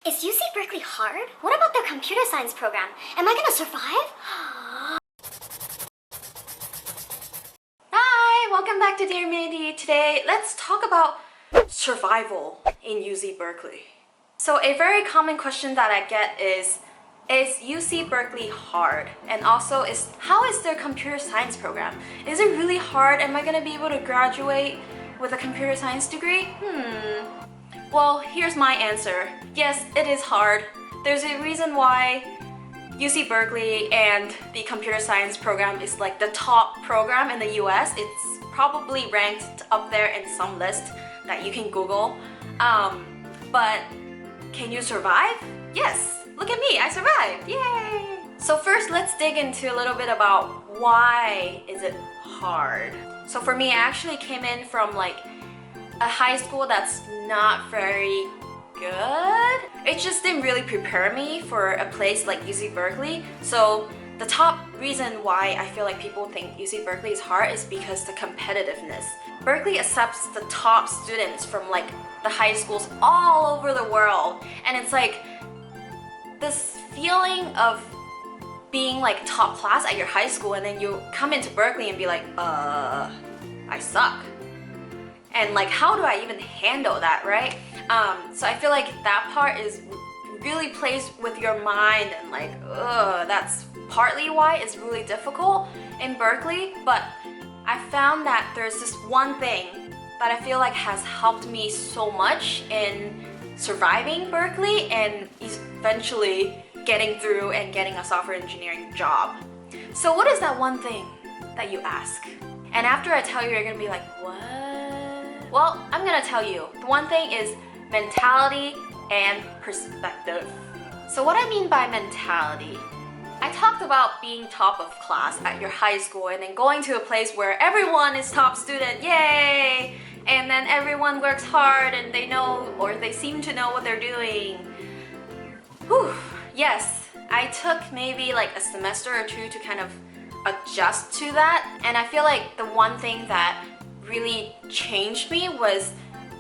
Is UC Berkeley hard? What about their computer science program? Am I gonna survive? Hi, welcome back to Dear Mandy. Today, let's talk about survival in UC Berkeley. So a very common question that I get is UC Berkeley hard? And also, how is their computer science program? Is it really hard? Am I gonna be able to graduate with a computer science degree? Well, here's my answer. Yes, it is hard. There's a reason why UC Berkeley and the computer science program is like the top program in the US. It's probably ranked up there in some list that you can Google. But can you survive? Yes, look at me, I survived, yay! So first, let's dig into a little bit about why is it hard. So for me, I actually came in from like a high school that's not very good. It just didn't really prepare me for a place like UC Berkeley. So the top reason why I feel like people think UC Berkeley is hard is because the competitiveness. Berkeley accepts the top students from like the high schools all over the world, and it's like this feeling of being like top class at your high school, and then you come into Berkeley and be like, I suck. And like, how do I even handle that, right? So I feel like that part is really plays with your mind, and like, that's partly why it's really difficult in Berkeley. But I found that there's this one thing that I feel like has helped me so much in surviving Berkeley and eventually getting through and getting a software engineering job. So what is that one thing that you ask? And after I tell you, you're gonna be like, what? Well, I'm gonna tell you. The one thing is mentality and perspective. So what I mean by mentality, I talked about being top of class at your high school and then going to a place where everyone is top student, yay! And then everyone works hard and they know, or they seem to know what they're doing. Whew, yes, I took maybe like a semester or two to kind of adjust to that, and I feel like the one thing that really changed me was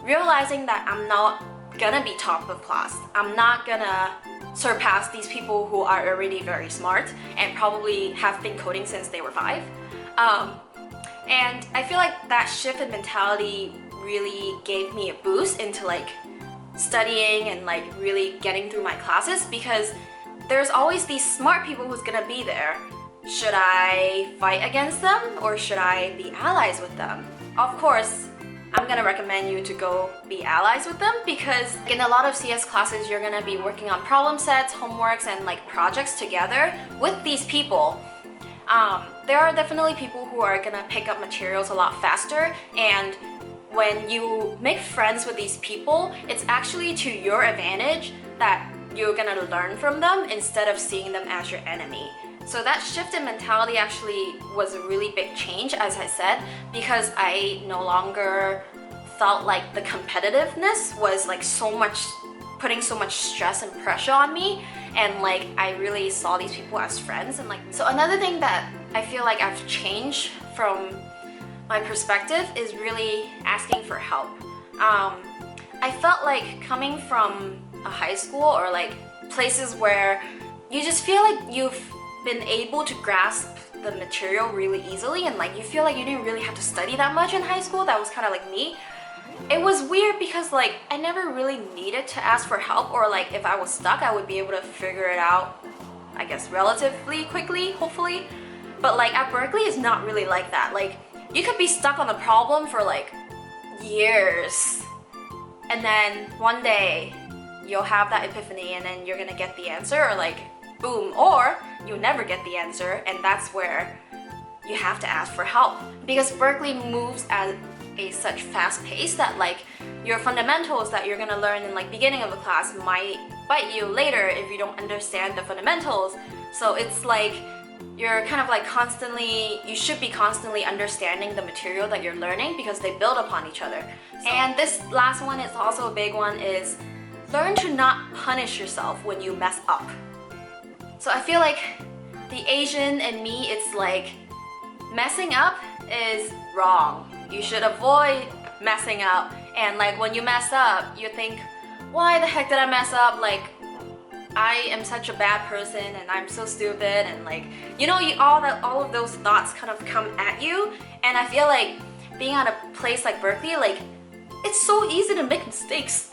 realizing that I'm not gonna be top of class. I'm not gonna surpass these people who are already very smart and probably have been coding since they were 5. And I feel like that shift in mentality really gave me a boost into like studying and like really getting through my classes, because there's always these smart people who's gonna be there. Should I fight against them or should I be allies with them? Of course, I'm gonna recommend you to go be allies with them, because in a lot of CS classes, you're gonna be working on problem sets, homeworks, and like projects together with these people. There are definitely people who are gonna pick up materials a lot faster, and when you make friends with these people, it's actually to your advantage that you're gonna learn from them instead of seeing them as your enemy. So that shift in mentality actually was a really big change, as I said, because I no longer felt like the competitiveness was like putting so much stress and pressure on me, and like I really saw these people as friends. And like, so another thing that I feel like I've changed from my perspective is really asking for help. I felt like coming from a high school or like places where you just feel like you've been able to grasp the material really easily, and like you feel like you didn't really have to study that much in high school. That was kind of like me. It was weird because like I never really needed to ask for help, or like if I was stuck, I would be able to figure it out, I guess, relatively quickly, hopefully. But like at Berkeley, it's not really like that. Like you could be stuck on a problem for like years, and then one day you'll have that epiphany and then you're gonna get the answer, or like boom, or you never get the answer, and that's where you have to ask for help. Because Berkeley moves at a such fast pace that like your fundamentals that you're gonna learn in like beginning of the class might bite you later if you don't understand the fundamentals. So it's like you're kind of like you should be constantly understanding the material that you're learning, because they build upon each other. And this last one is also a big one, is learn to not punish yourself when you mess up. So I feel like the Asian in me, it's like messing up is wrong. You should avoid messing up. And like when you mess up, you think, why the heck did I mess up? Like, I am such a bad person and I'm so stupid, and like, you know, all of those thoughts kind of come at you. And I feel like being at a place like Berkeley, like, it's so easy to make mistakes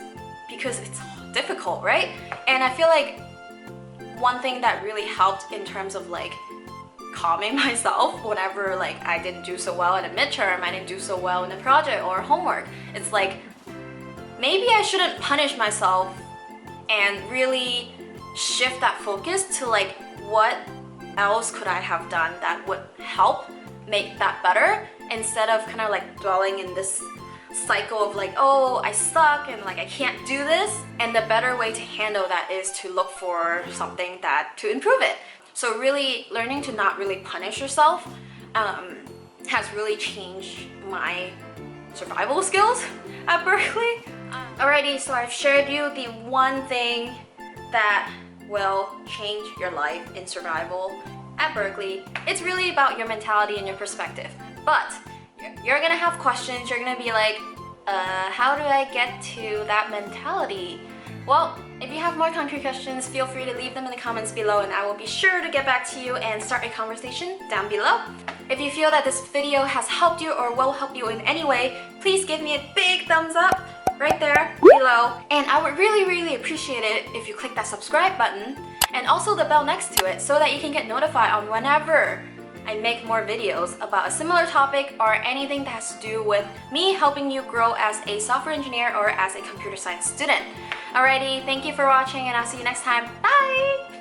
because it's difficult, right? And I feel like one thing that really helped in terms of like calming myself whenever like I didn't do so well in a midterm, I didn't do so well in a project or homework, it's like, maybe I shouldn't punish myself and really shift that focus to like, what else could I have done that would help make that better, instead of kind of like dwelling in this cycle of like, oh, I suck and like I can't do this. And the better way to handle that is to look for something to improve it. So really learning to not really punish yourself has really changed my survival skills at Berkeley. Alrighty, so I've shared you the one thing that will change your life in survival at Berkeley. It's really about your mentality and your perspective. But you're gonna have questions, you're gonna be like, how do I get to that mentality? Well, if you have more concrete questions, feel free to leave them in the comments below and I will be sure to get back to you and start a conversation down below. If you feel that this video has helped you or will help you in any way, please give me a big thumbs up right there below. And I would really appreciate it if you click that subscribe button and also the bell next to it so that you can get notified on whenever I make more videos about a similar topic or anything that has to do with me helping you grow as a software engineer or as a computer science student. Alrighty, thank you for watching and I'll see you next time. Bye!